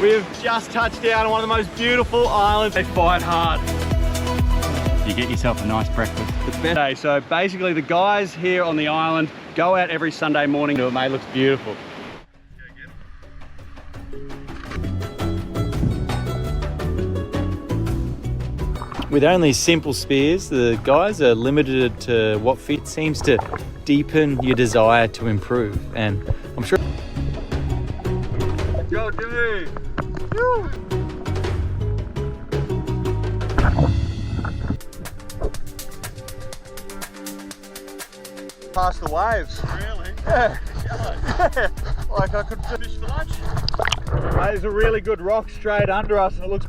We have just touched down on one of the most beautiful islands. They fight hard. You get yourself a nice breakfast. The best day. So basically the guys here on the island go out every Sunday morning. It, mate, looks beautiful. With only simple spears, the guys are limited to what fit seems to deepen your desire to improve. And I'm sure... Go, Jimmy! Past the waves. Really? Yeah. Yeah. Like I could finish for lunch. There's a really good rock straight under us and it looks...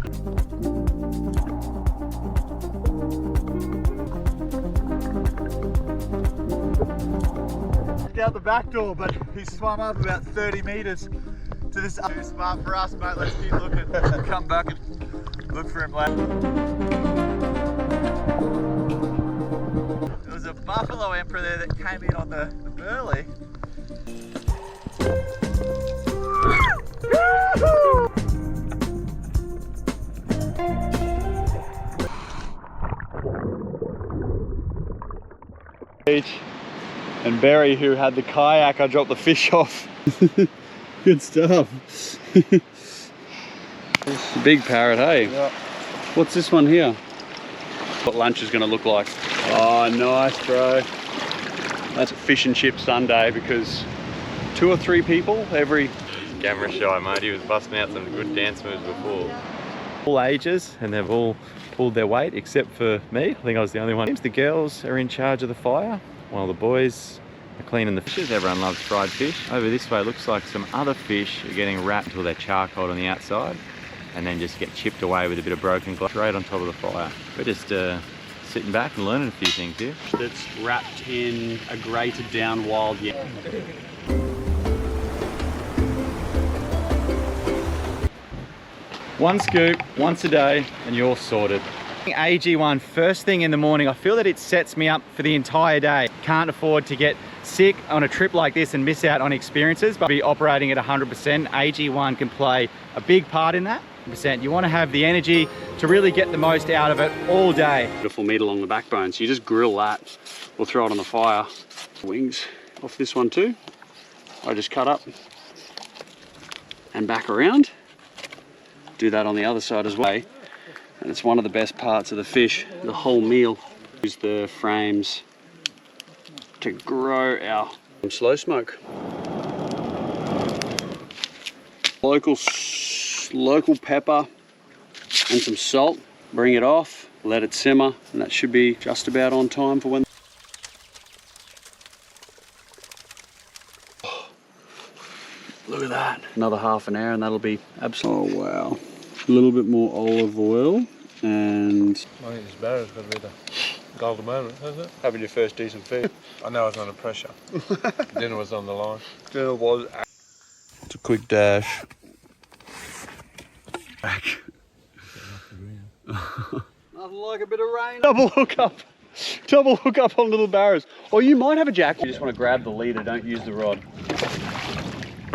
out the back door, but he swam up about 30 meters to this. Too smart for us, mate. Let's keep looking. Come back and look for him later. There was a buffalo emperor there that came in on the burley. Beach. And Barry, who had the kayak, I dropped the fish off. Good stuff. Big parrot, hey? Yeah. What's this one here? What lunch is going to look like. Oh, nice, bro. That's a fish and chip Sunday because 2 or 3 people every... Camera shy, mate. He was busting out some good dance moves before. All ages, and they've all pulled their weight except for me. I think I was the only one. Seems the girls are in charge of the fire, while the boys are cleaning the fishes. Everyone loves fried fish. Over this way, it looks like some other fish are getting wrapped until they're charcoaled on the outside, and then just get chipped away with a bit of broken glass right on top of the fire. We're just sitting back and learning a few things here. That's wrapped in a grated down wild yam. One scoop, once a day, and you're sorted. AG1 first thing in the morning. I feel that it sets me up for the entire day. Can't afford to get sick on a trip like this and miss out on experiences, but be operating at 100%. AG1 can play a big part in that. You want to have the energy to really get the most out of it all day. Beautiful meat along the backbone, so you just grill that or throw it on the fire. Wings off this one too. I just cut up and back around. Do that on the other side as well. And it's one of the best parts of the fish, the whole meal. Use the frames to grow our slow smoke. Local pepper and some salt. Bring it off, let it simmer, and that should be just about on time for when. Look at that. Another half an hour and that'll be absolutely... Oh wow. A little bit more olive oil and... I think this barrow's got to be the golden moment, hasn't it? Having your first decent feed. I know I was under pressure. Dinner was on the line. Dinner was... It's a quick dash. Back. Nothing like a bit of rain. Double hook up on little barrows. Or you might have a jack. You just want to grab the leader, don't use the rod.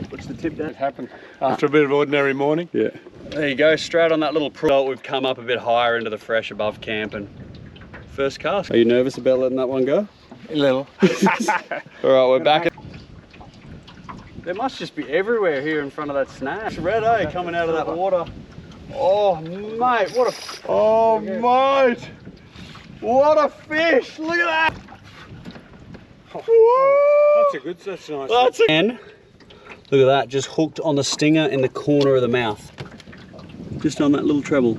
What's the tip, Dad? It happened after a bit of ordinary morning. Yeah. There you go, straight on that little pro. We've come up a bit higher into the fresh above camp and first cast. Are you nervous about letting that one go? A little. All right, we're back. There must just be everywhere here in front of that snag. It's red, eh, coming out of that water. Oh, mate, what a... Oh, mate! What a fish! Look at that! That's nice. That's a... And look at that, just hooked on the stinger in the corner of the mouth. Just on that little treble.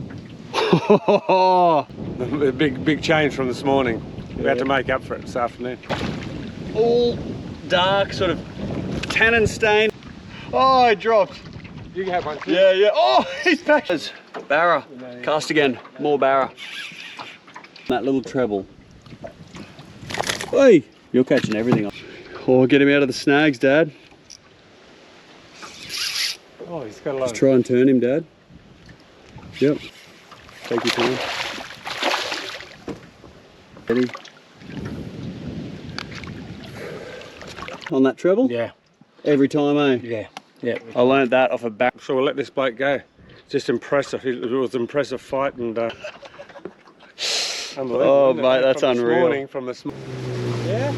A big change from this morning. We had to make up for it this afternoon. All dark, sort of tannin stain. Oh, he dropped. You can have one too. Yeah, yeah. Oh, he's back. Barra. Cast again. More barra. That little treble. Hey, you're catching everything. Oh, get him out of the snags, Dad. Oh, he's got a lot. Just try and turn him, Dad. Yep. Take your time. Ready? On that treble? Yeah. Every time, eh? Yeah. Yeah, I learned that off a back. So we'll let this bloke go. Just impressive. It was an impressive fight and unbelievable. Oh, mate, that's from unreal. This morning, from this. Yeah.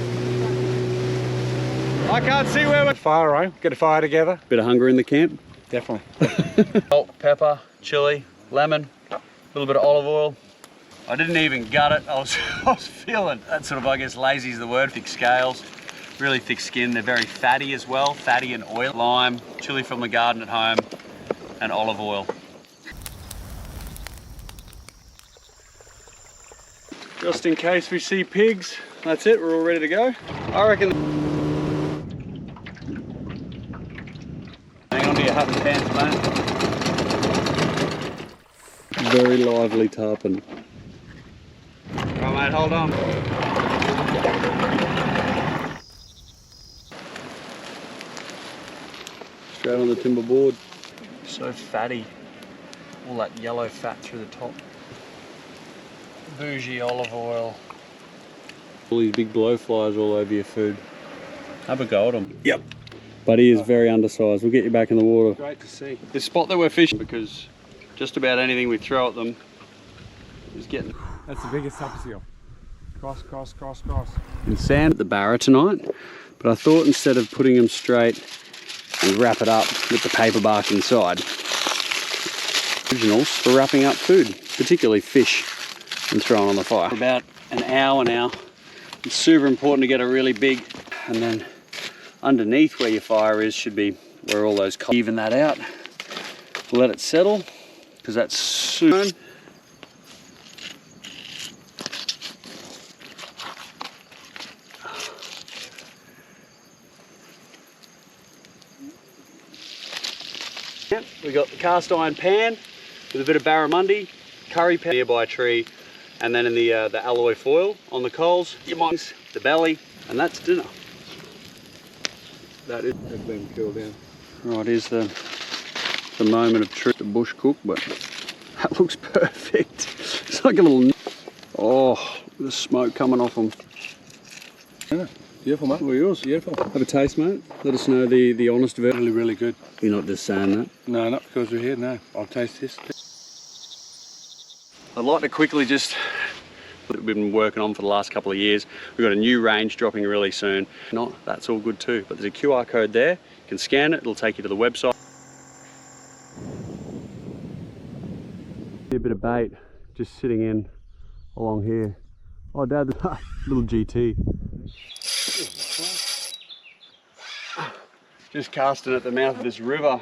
I can't see where we're. Fire, right? Get a fire together. Bit of hunger in the camp. Definitely. Salt, pepper, chili, lemon, a little bit of olive oil. I didn't even gut it. I was feeling that sort of, I guess, lazy is the word. Thick scales, really thick skin. They're very fatty as well, fatty and oil. Lime, chili from the garden at home, and olive oil. Just in case we see pigs, that's it, we're all ready to go. I reckon. Hang on to your hat and pants, mate. Very lively tarpon. Right, mate, hold on. Straight on the timber board. So fatty. All that yellow fat through the top. Bougie olive oil. All these big blowflies all over your food. Have a go at them. Yep. But he is very undersized. We'll get you back in the water. Great to see. The spot that we're fishing, because just about anything we throw at them is getting. That's the biggest supper seal. Cross, cross, cross, cross. In sand at the barra tonight, but I thought instead of putting them straight and wrap it up with the paper bark inside, originals for wrapping up food, particularly fish, and throwing on the fire. For about an hour now. It's super important to get a really big, and then underneath where your fire is should be where all those coals. Even that out, let it settle, because that's super. We got the cast iron pan with a bit of barramundi, curry pan, nearby tree, and then in the alloy foil on the coals, your mice, the belly, and that's dinner. That is been killed down. Right, here's the moment of truth, the bush cook, but that looks perfect. It's like a little, oh, the smoke coming off them. Yeah, beautiful, mate. Well, yours. Beautiful. Have a taste, mate. Let us know the honest version. Really, really good. You're not just saying that. No, not because we're here, no. I'll taste this. I'd like to quickly just, we've been working on for the last couple of years. We've got a new range dropping really soon. Not, that's all good too, but there's a QR code there. You can scan it, it'll take you to the website. A bit of bait just sitting in along here. Oh, Dad, little GT. Just casting at the mouth of this river.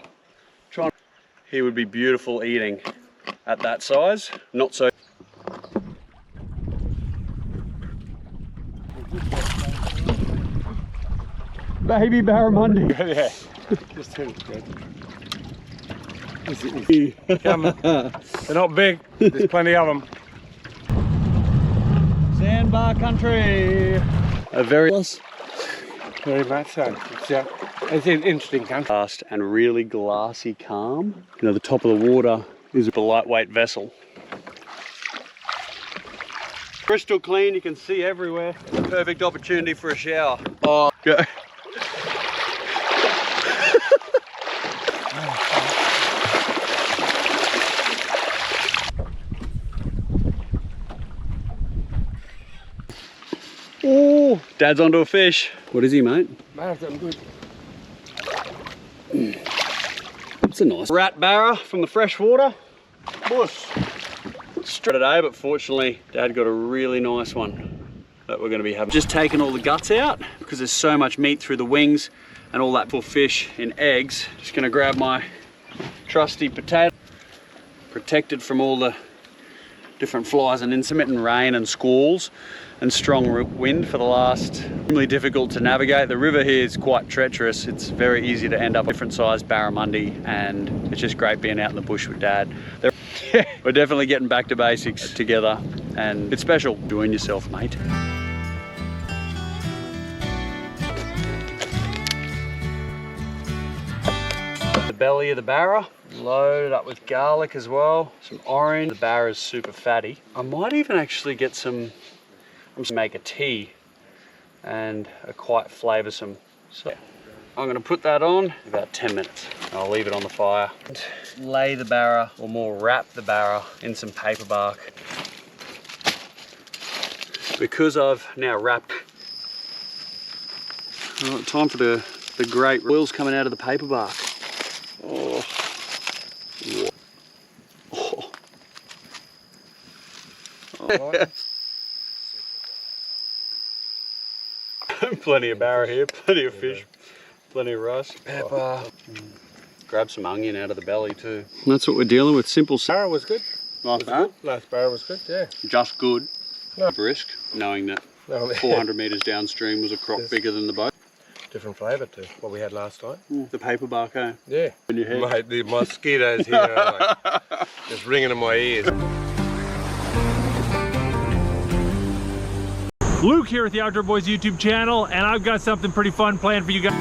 He would be beautiful eating at that size, not so. Baby barramundi. Yeah, just hit it, good. Coming. They're not big, there's plenty of them. Sandbar country. A very Very much so. It's an interesting country. fast and really glassy calm. You know, the top of the water is a lightweight vessel. Crystal clean, you can see everywhere. Perfect opportunity for a shower. Oh, go. Oh, Dad's onto a fish. What is he, mate? I'm good. It's a nice rat barra from the freshwater. Bush. Straight today, but fortunately Dad got a really nice one that we're going to be having. Just taking all the guts out because there's so much meat through the wings and all that full fish in eggs. Just going to grab my trusty potato, protected from all the different flies and intermittent rain and squalls and strong wind for the last. Really difficult to navigate. The river here is quite treacherous. It's very easy to end up with different sized barramundi, and it's just great being out in the bush with Dad. We're definitely getting back to basics together, and it's special. Enjoying yourself, mate. The belly of the barra, loaded up with garlic as well, some orange. The barra is super fatty. I might even actually get some, I'm just make a tea and a quite flavoursome. So I'm gonna put that on about 10 minutes. I'll leave it on the fire. Lay the barra, or more wrap the barra in some paper bark. Because I've now wrapped, time for the great oils coming out of the paper bark. Oh. Oh. Oh. Plenty of barra here, plenty of fish, plenty of rice, pepper. Grab some onion out of the belly too. And that's what we're dealing with, simple. Barra was good. Like that? Last barra was good, yeah. Just good. No. Risk, knowing that No, 400 metres downstream was a croc bigger than the boat. different flavour to what we had last night. The paper bark, eh? Yeah. In your head. Mate, the mosquitoes here are like, just ringing in my ears. Luke here with the Outdoor Boys YouTube channel, and I've got something pretty fun planned for you guys.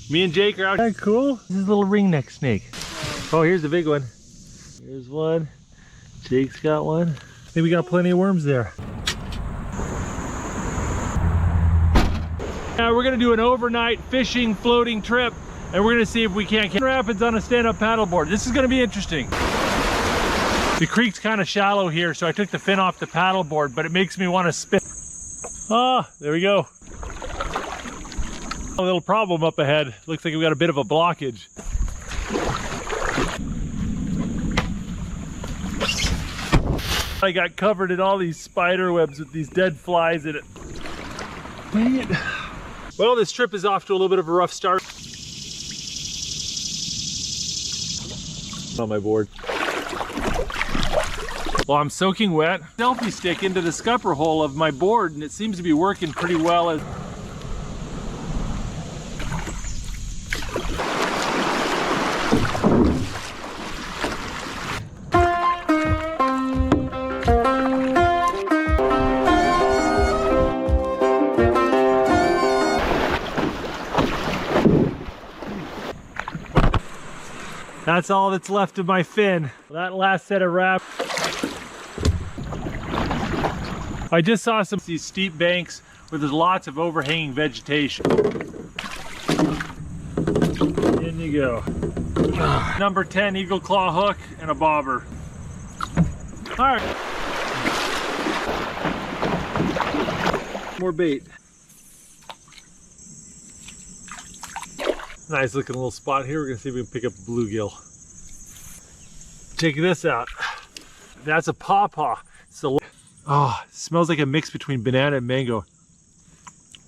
Me and Jake are out. Isn't that cool? This is a little ringneck snake. Oh, here's the big one. Here's one. Jake's got one. I think we got plenty of worms there. Now we're gonna do an overnight fishing floating trip, and we're gonna see if we can't catch rapids on a stand-up paddleboard. This is gonna be interesting. The creek's kind of shallow here, so I took the fin off the paddleboard, but it makes me want to spin. Ah, there we go. A little problem up ahead. Looks like we got a bit of a blockage. I got covered in all these spider webs with these dead flies in it. Dang it. Well, this trip is off to a little bit of a rough start. On my board. Well, I'm soaking wet. Selfie stick into the scupper hole of my board, and it seems to be working pretty well. As that's all that's left of my fin. That last set of wraps. I just saw some of these steep banks where there's lots of overhanging vegetation. In you go. Number 10 eagle claw hook and a bobber. All right. More bait. Nice looking little spot here. We're gonna see if we can pick up a bluegill. Check this out. That's a pawpaw. So, oh, it smells like a mix between banana and mango.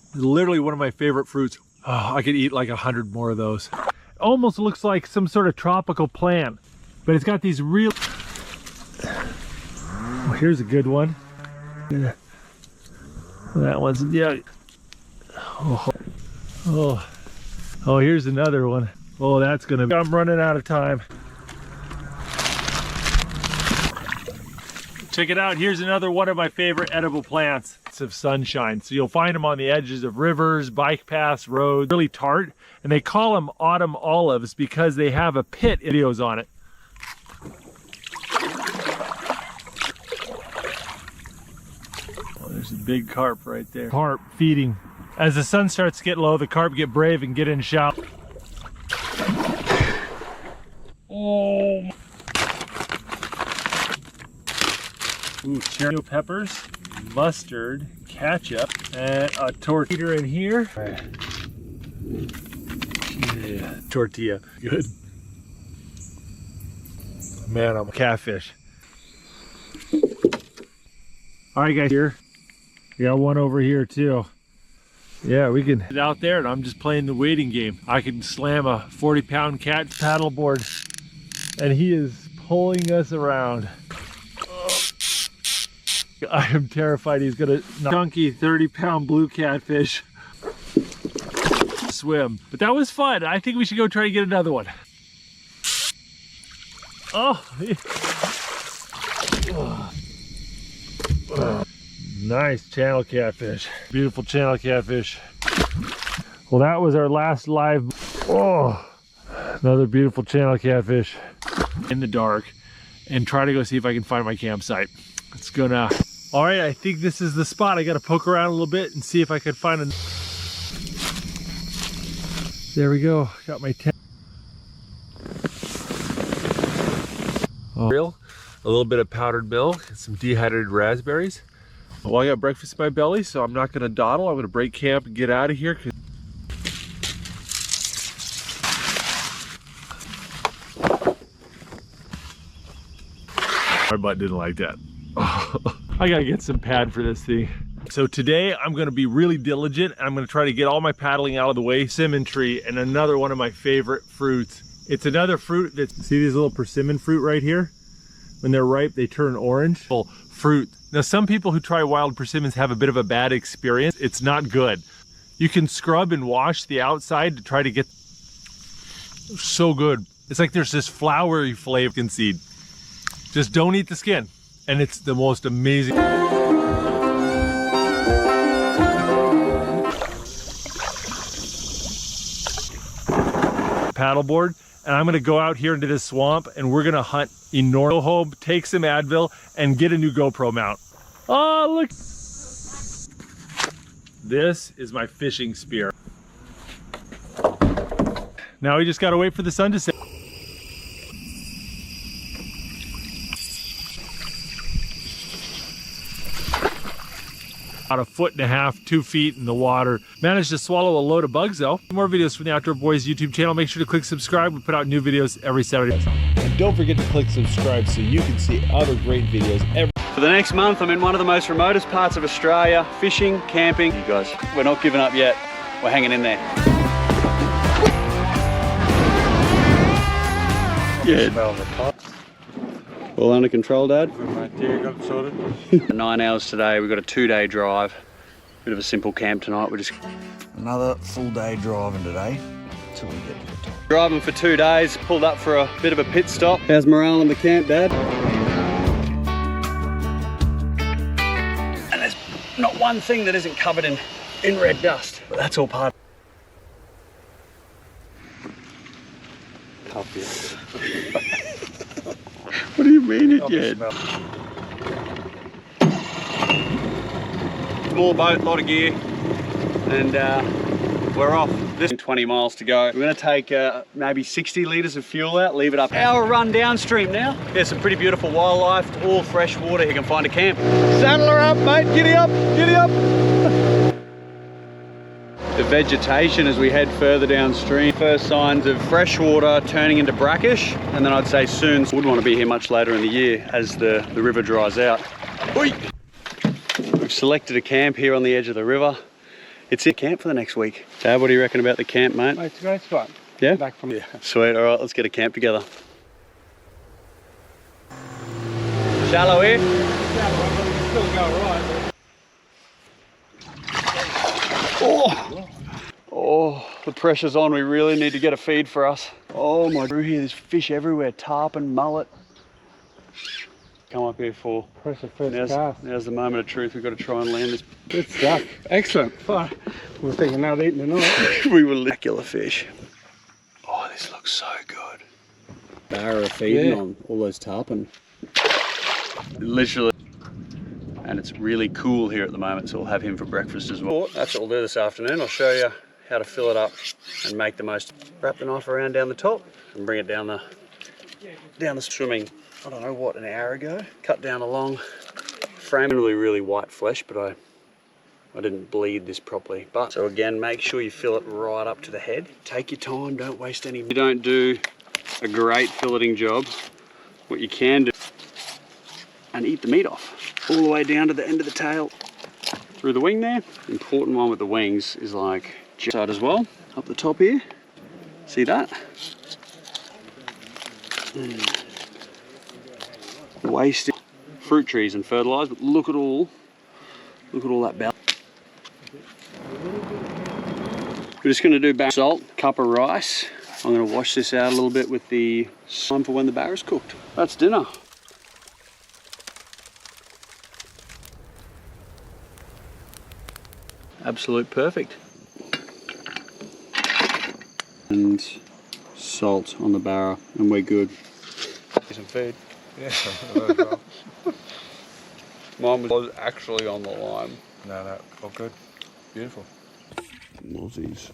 It's literally one of my favorite fruits. Oh, I could eat like 100 more of those. It almost looks like some sort of tropical plant, but it's got these real... Oh, here's a good one. That one's, yeah. Oh, here's another one. Oh, that's gonna be... I'm running out of time. Check it out. Here's another one of my favorite edible plants. It's of sunshine. So you'll find them on the edges of rivers, bike paths, roads. Really tart. And they call them autumn olives because they have a pit videos on it. Oh, there's a big carp right there. Carp feeding. As the sun starts to get low, the carp get brave and get in shallow. Oh. Ooh, cherry peppers, mustard, ketchup, and a tortilla in here. Yeah, tortilla, good. Man, I'm a catfish. All right, guys, here. We got one over here too. Yeah, we can get out there, and I'm just playing the waiting game. I can slam a 40-pound cat paddleboard, and he is pulling us around. I am terrified he's gonna chunky 30-pound blue catfish swim. But that was fun. I think we should go try to get another one. Oh, nice channel catfish. Beautiful channel catfish. Well, that was our last live. Oh, another beautiful channel catfish. In the dark, and try to go see if I can find my campsite. It's gonna... All right, I think this is the spot. I gotta poke around a little bit and see if I can find a... There we go. Got my 10. Oh. A little bit of powdered milk and some dehydrated raspberries. Well, I got breakfast in my belly, so I'm not gonna dawdle. I'm gonna break camp and get out of here. My butt didn't like that. I gotta get some pad for this thing. So today I'm gonna be really diligent and I'm gonna try to get all my paddling out of the way. Persimmon tree, and another one of my favorite fruits. It's another fruit that, see these little persimmon fruit right here? When they're ripe, they turn orange. Fruit. Now some people who try wild persimmons have a bit of a bad experience. It's not good. You can scrub and wash the outside to try to get, so good. It's like there's this flowery flavor in seed. Just don't eat the skin. And it's the most amazing. Paddleboard, and I'm gonna go out here into this swamp and we're gonna hunt enormous home, take some Advil, and get a new GoPro mount. Oh, look. This is my fishing spear. Now we just gotta wait for the sun to set. About 1.5 feet, 2 feet in the water. Managed to swallow a load of bugs though. More videos from the Outdoor Boys YouTube channel. Make sure to click subscribe. We put out new videos every Saturday. And don't forget to click subscribe so you can see other great videos every. For the next month, I'm in one of the most remotest parts of Australia, fishing, camping. You guys, we're not giving up yet. We're hanging in there. Yeah. Smell the top. All under control, Dad? Right there, got it sorted. 9 hours today. We've got a 2-day drive. Bit of a simple camp tonight. We're just Another full day driving today until we get to the top. driving for 2 days. Pulled up for a bit of a pit stop. How's morale in the camp, Dad? And there's not one thing that isn't covered in red dust, but that's all part. What do you mean it yet? Small boat, lot of gear, and we're off. This 20 miles to go. We're gonna take maybe 60 litres of fuel out, leave it up. Hour run downstream now. There's some pretty beautiful wildlife, all fresh water. You can find a camp. Saddle her up, mate, giddy up, giddy up. The vegetation as we head further downstream. First signs of fresh water turning into brackish, and then I'd say soon. Wouldn't want to be here much later in the year as the river dries out. Oi! We've selected a camp here on the edge of the river. It's a camp for the next week. Dad, what do you reckon about the camp, mate? It's a great spot. Yeah? Back from Sweet, all right, let's get a camp together. Shallow here? Still go right. Oh, the pressure's on. We really need to get a feed for us. Oh my, through here, there's fish everywhere. Tarpon, mullet. Come up here for. Pressure first cast. Now's the moment of truth. We've got to try and land this. Good stuff. Excellent. Fine. We're thinking now eating tonight. We were spectacular fish. Oh, this looks so good. Barra feeding on all those tarpon. Literally. And it's really cool here at the moment, so we'll have him for breakfast as well. That's what we'll do this afternoon. I'll show you how to fill it up and make the most. Wrap the knife around down the top and bring it down the swimming. I don't know what, an hour ago. Cut down a long frame. Really white flesh, but I didn't bleed this properly. But so again, make sure you fill it right up to the head. Take your time, don't waste any. You don't do a great filleting job. What you can do and eat the meat off all the way down to the end of the tail through the wing there. Important one with the wings is like side as well, up the top here. See that? Wasted fruit trees and fertilize, but look at all that belly. We're just going to do salt, cup of rice. I'm going to wash this out a little bit with the time for when the barra's cooked. That's dinner. Absolute perfect. And salt on the barra, and we're good. Some food. Yeah. Mine was actually on the lime. No, all good. Beautiful. Mozzies.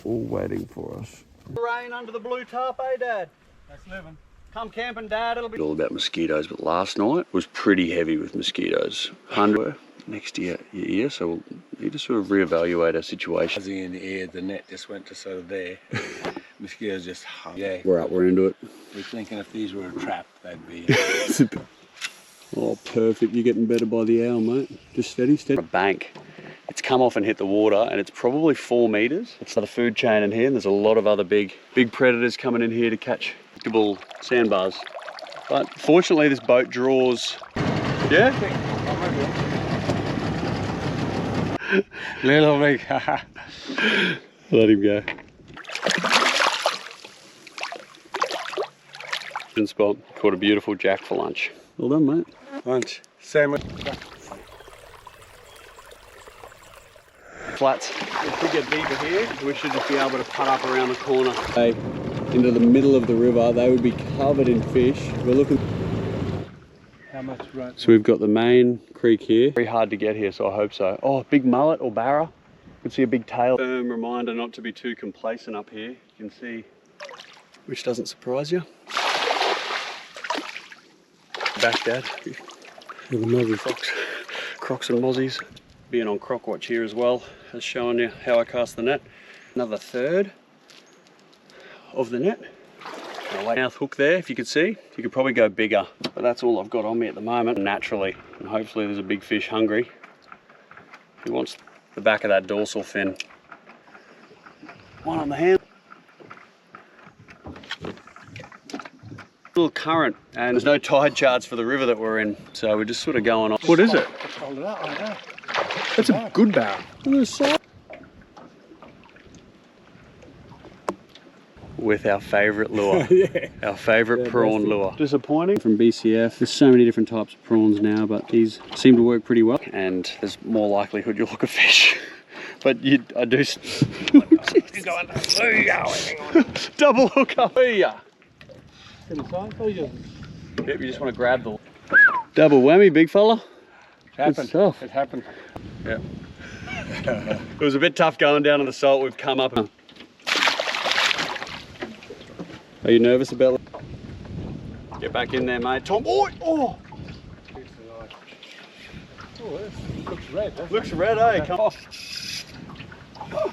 all waiting for us. Rain under the blue tarp, eh, Dad? That's living. Come camping, Dad. It'll be all about mosquitoes, but last night was pretty heavy with mosquitoes. 100 next to your ear, so we'll need to sort of reevaluate our situation. Buzzing in the ear, the net just went to sort of there. Mosquitoes just hung. Yeah. We're into it. We're thinking if these were a trap, they'd be. Oh, perfect. You're getting better by the hour, mate. Just steady, steady. A bank. It's come off and hit the water, and it's probably 4 meters. It's the food chain in here, and there's a lot of other big predators coming in here to catch predictable sandbars. But fortunately, this boat draws. Yeah? Little big. Let him go. Good spot. Caught a beautiful jack for lunch. Well done, mate. Lunch. Sandwich. Flats. If we get deeper here, we should just be able to putt up around the corner. Okay, into the middle of the river, they would be covered in fish. We're looking. How much right? So we've got the main creek here. Very hard to get here, so I hope so. Oh, big mullet or barra. You can see a big tail. Firm reminder not to be too complacent up here. You can see, which doesn't surprise you. Back, Dad. The mozzie fox. Crocs and mozzies. Being on croc watch here as well has shown you how I cast the net. Another third of the net. Mouth hook there, if you could see. You could probably go bigger, but that's all I've got on me at the moment, naturally. And hopefully there's a big fish hungry. He wants the back of that dorsal fin. One on the hand. Little current, and there's no tide charts for the river that we're in, so we're just sort of going off. What is it? Hold it up, I know. That's a good barrel. With our favourite lure. Yeah. Our favourite prawn lure. Disappointing from BCF. There's so many different types of prawns now, but these seem to work pretty well. And there's more likelihood you'll hook a fish. But I do. Double hook up. Yep, you just want to grab the. Double whammy, big fella. Happened. Stuff. It happened. Yeah. It was a bit tough going down to the salt. We've come up. Are you nervous about it? Get back in there, mate. Tom. Oh! Oh, this looks red. Doesn't Looks red, eh? Come off. it?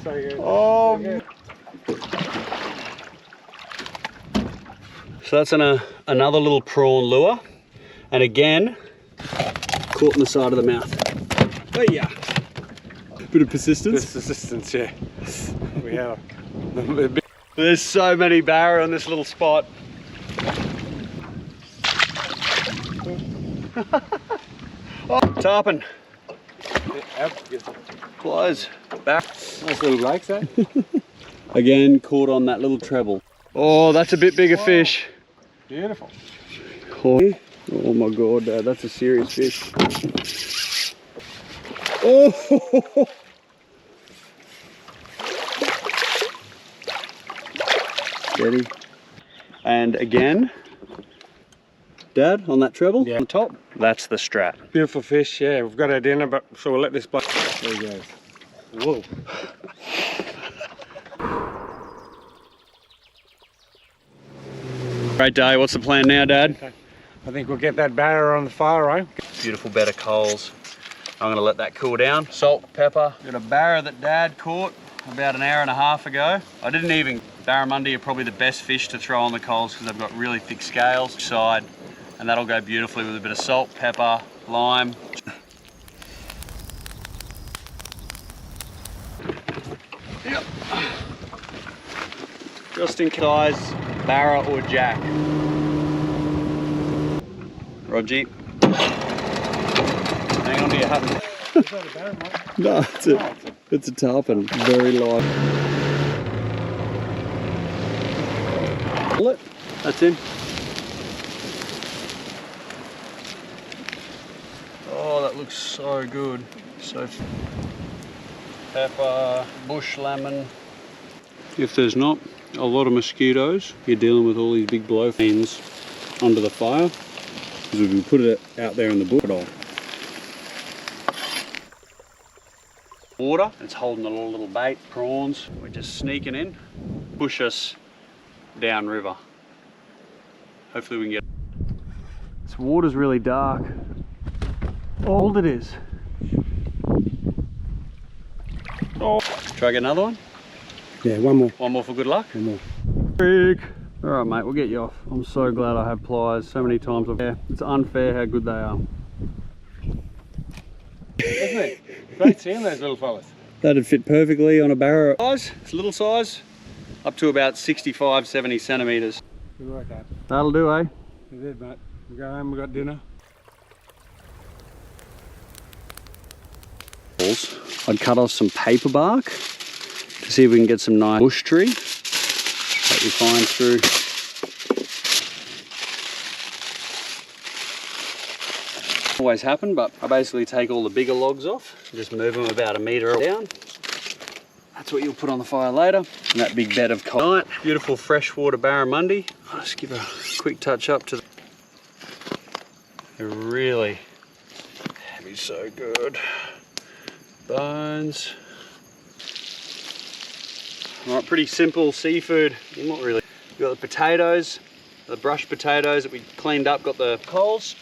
So good. Oh. So that's another little prawn lure. And again, caught in the side of the mouth. Oh yeah. Bit of persistence. Persistence, yeah. We have. There's so many barra on this little spot. Oh, tarpon. Close. Back. Nice little lakes, eh? Again, caught on that little treble. Oh, that's a bit bigger fish. Beautiful. Oh my God, Dad, that's a serious fish. Oh! Steady. And again, Dad, on that treble, Yeah. on top, that's the strat. Beautiful fish, yeah. We've got our dinner, but so we'll let this bloke. There he goes. Whoa. Great day, what's the plan now, Dad? I think we'll get that barra on the fire, right? Beautiful bed of coals. I'm gonna let that cool down. Salt, pepper. Got a barra that Dad caught about an hour and a half ago. I didn't even, barramundi are probably the best fish to throw on the coals because they've got really thick scales side, and that'll go beautifully with a bit of salt, pepper, lime. Yep. Just in size, barra or jack. Rogie. Hang on to your hat. Is that a barra, mate? No, it's a tarpon, very light. Pull it, that's in. Oh, that looks so good. So, pepper, bush lemon. If there's not a lot of mosquitoes, you're dealing with all these big blowfans under the fire. Because we can put it out there in the bush at all. Water, it's holding a little bait, prawns. We're just sneaking in, push us down river. Hopefully we can get. This water's really dark. How old it is. Oh. Try get another one? Yeah, one more. One more for good luck? One more. Rick. All right, mate, we'll get you off. I'm so glad I have pliers. So many times it's unfair how good they are. Isn't it? Great seeing those little fellas. That'd fit perfectly on a barrow. Size, it's a little size, up to about 65, 70 centimetres. Good work, Dad. That'll do, eh? We did, mate. We go home, we got dinner. I'd cut off some paper bark to see if we can get some nice bush tree that we find through. Always happen, but I basically take all the bigger logs off and just move them about 1 metre down. That's what you'll put on the fire later. And that big bed of coal. Beautiful freshwater barramundi. I'll just give a quick touch up to the... They're really heavy, so good. Bones. All right, pretty simple seafood. Not really. We've got the potatoes, the brushed potatoes that we cleaned up, got the coals.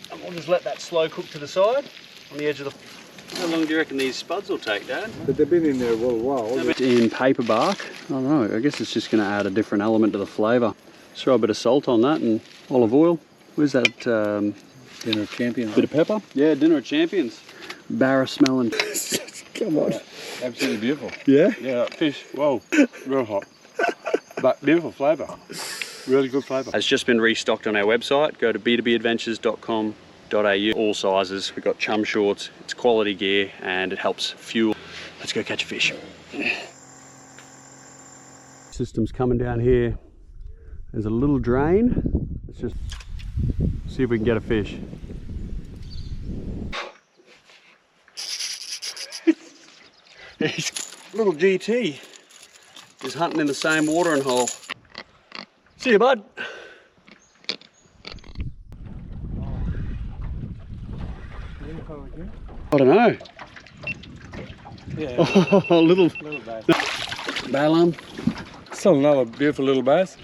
And we'll just let that slow cook to the side on the edge of the... How long do you reckon these spuds will take, Dad? But they've been in there a little while. In paper bark. I don't know, I guess it's just going to add a different element to the flavour. Just throw a bit of salt on that and olive oil. Where's that? Dinner of Champions. Bit of pepper? Yeah, Dinner of Champions. Barra smelling. Come on. Absolutely beautiful. Yeah? Yeah, fish, whoa, real hot. But beautiful flavour. Really good flavour. It's just been restocked on our website. Go to b2badventures.com.au. All sizes. We've got chum shorts. It's quality gear and it helps fuel. Let's go catch a fish. System's coming down here. There's a little drain. Let's just see if we can get a fish. Little GT is hunting in the same watering hole. See you, bud. I don't know. Yeah, Oh, little bass. balam. Still another beautiful little bass.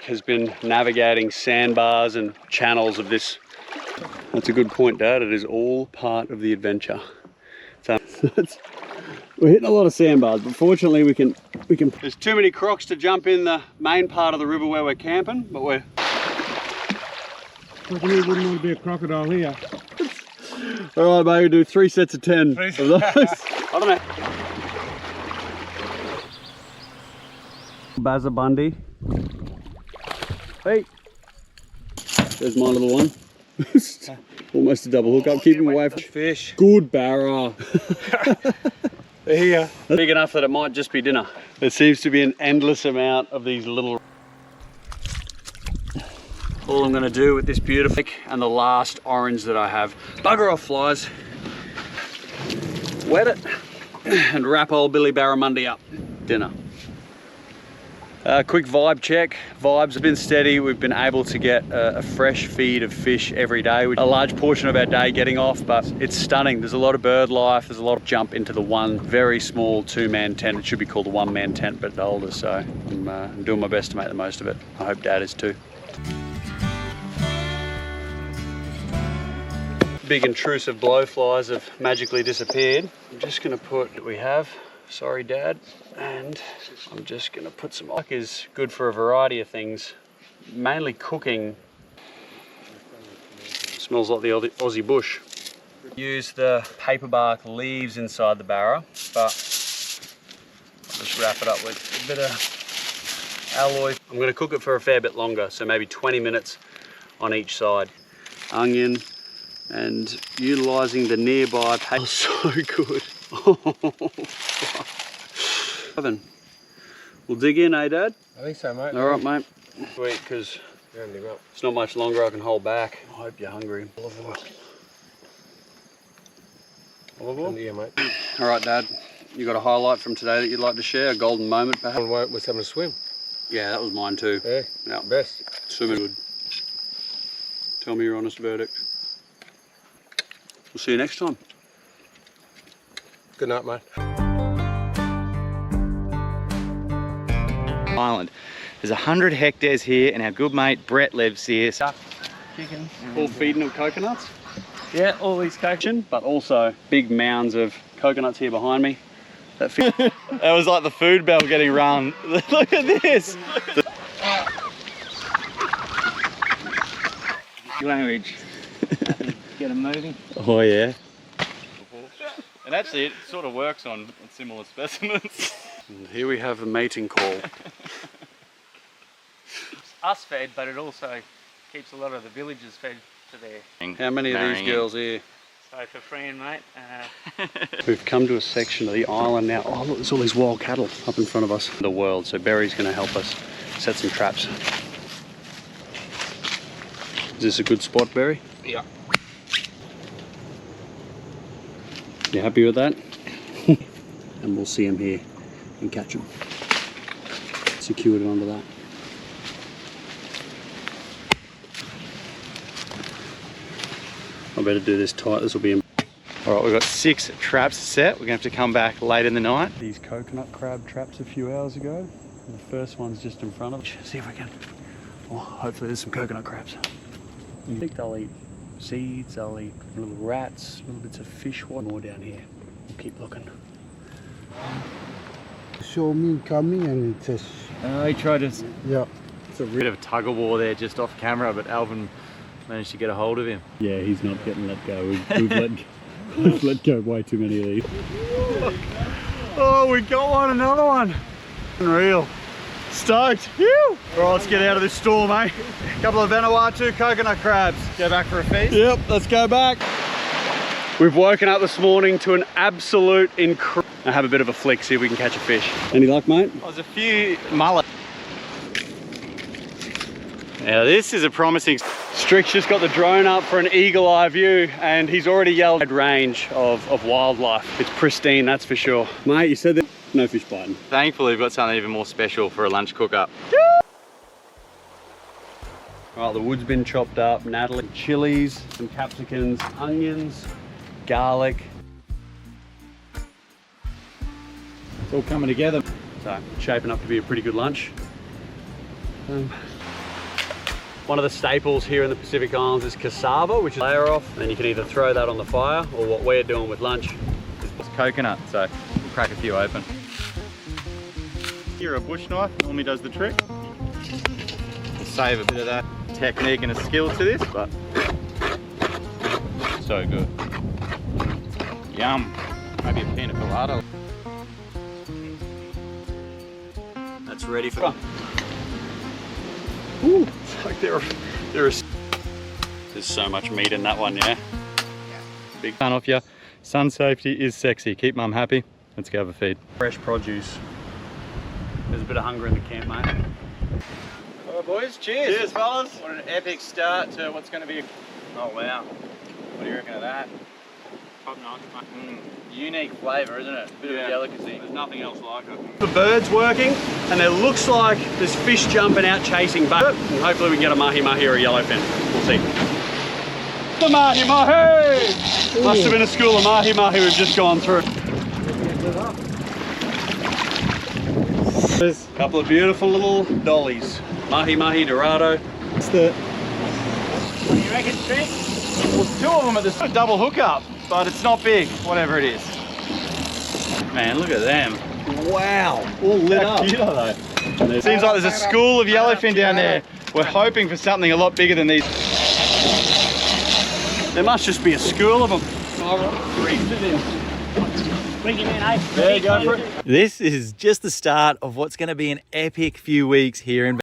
Has been navigating sandbars and channels of this. That's a good point, Dad. It is all part of the adventure. So we're hitting a lot of sandbars, but fortunately we can. There's too many crocs to jump in the main part of the river where we're camping, but we're. We wouldn't want to be a crocodile here. All right, mate. We do 3 sets of 10 of those. I don't know. Bazabundi. Hey, there's my little one. Almost a double hook up. Keep him away from fish. Good barra. Here. Big enough that it might just be dinner. There seems to be an endless amount of these little. All I'm going to do with this beautiful and the last orange that I have. Bugger off, flies. Wet it and wrap old Billy Barramundi up. Dinner. Quick vibe check. Vibes have been steady. We've been able to get a fresh feed of fish every day. A large portion of our day getting off, but it's stunning. There's a lot of bird life. There's a lot of jump into the one very small 2-man tent. It should be called a 1-man tent, but older. So I'm doing my best to make the most of it. I hope Dad is too. Big intrusive blowflies have magically disappeared. I'm just going to put what we have. Sorry, Dad. And I'm just going to put some. Duck is good for a variety of things, mainly cooking. Smells like the Aussie bush. Use the paper bark leaves inside the barra, but I'll just wrap it up with a bit of alloy. I'm going to cook it for a fair bit longer, so maybe 20 minutes on each side. Onion and utilising the nearby paper. Oh, so good. We'll dig in, eh, Dad? I think so, mate. All right, mate. Sweet, because it's not much longer I can hold back. I hope you're hungry. Olive oil. Olive oil? Yeah, mate. All right, Dad. You got a highlight from today that you'd like to share? A golden moment, perhaps? One was having a swim. Yeah, that was mine too. Yeah, best. Swimming good. Tell me your honest verdict. see you next time. Good night, mate. Island. There's 100 hectares here, and our good mate Brett lives here. So Chicken. All feeding them coconuts. yeah, all these coconuts. But also big mounds of coconuts here behind me. That was like the food bell getting rung. Look at this. Language. Get them moving. Oh yeah. And actually it sort of works on similar specimens. And here we have the mating call. Us fed, but it also keeps a lot of the villagers fed to their. How many of these girls here? So for friend, mate. We've come to a section of the island now. Oh look, there's all these wild cattle up in front of us. The world, so Barry's going to help us set some traps. Is this a good spot, Barry? Yeah. You happy with that? And we'll see him here and catch him. Secured it onto that. I better do this tight, this will be in. All right, we've got 6 traps set. We're gonna have to come back late in the night. These coconut crab traps a few hours ago. And the first one's just in front of us. See if we can. Oh, hopefully there's some coconut crabs. I think they'll eat seeds, they'll eat little rats, little bits of fish. What more down here? We'll keep looking. Saw me coming and it says, He tried to. yeah. It's a bit of a tug of war there, just off camera, but Alvin managed to get a hold of him. Yeah, he's not getting let go. We've let go way too many of these. Oh, we got one, another one. Unreal. Stoked. Phew. All right, let's get out of this storm, eh? A couple of Vanuatu coconut crabs. Go back for a feast? Yep, let's go back. We've woken up this morning to an absolute incredible. Now have a bit of a flick, see if we can catch a fish. Any luck, mate? There's a few mullet. Now this is a promising. Strick's just got the drone up for an eagle eye view and he's already yelled a range of wildlife. It's pristine, that's for sure. Mate, you said that no fish biting. Thankfully, we've got something even more special for a lunch cook-up. Right, the wood's been chopped up, Natalie, chilies, some capsicums, onions, garlic. It's all coming together. So, shaping up to be a pretty good lunch. One of the staples here in the Pacific Islands is cassava, which is a layer off, and you can either throw that on the fire, or what we're doing with lunch. It's coconut, so we'll crack a few open. Here, a bush knife normally does the trick. We'll save a bit of that technique and a skill to this, but so good. Yum. Maybe a pina colada. That's ready for. Ooh, it's like there's so much meat in that one, yeah. Big fan off you. Sun safety is sexy. Keep mum happy. Let's go have a feed. Fresh produce. There's a bit of hunger in the camp, mate. All right, boys. Cheers. Cheers, fellas. What an epic start to what's going to be. Oh wow. What do you reckon of that? Unique flavour, isn't it? Bit of a delicacy. There's nothing else like it. The bird's working, and there looks like there's fish jumping out chasing bait. And hopefully we can get a mahi-mahi or a yellowfin. We'll see. The mahi-mahi! Must have been a school of mahi-mahi we've just gone through. There's a couple of beautiful little dollies. Mahi-mahi dorado. What's the... What do you reckon, Trick? Well, 2 of them at this double hookup, but it's not big, whatever it is. Man, look at them. Wow, all lit up. Cute are they? Seems like there's a school of yellowfin down there. We're hoping for something a lot bigger than these. There must just be a school of them. There you go for it. This is just the start of what's going to be an epic few weeks here in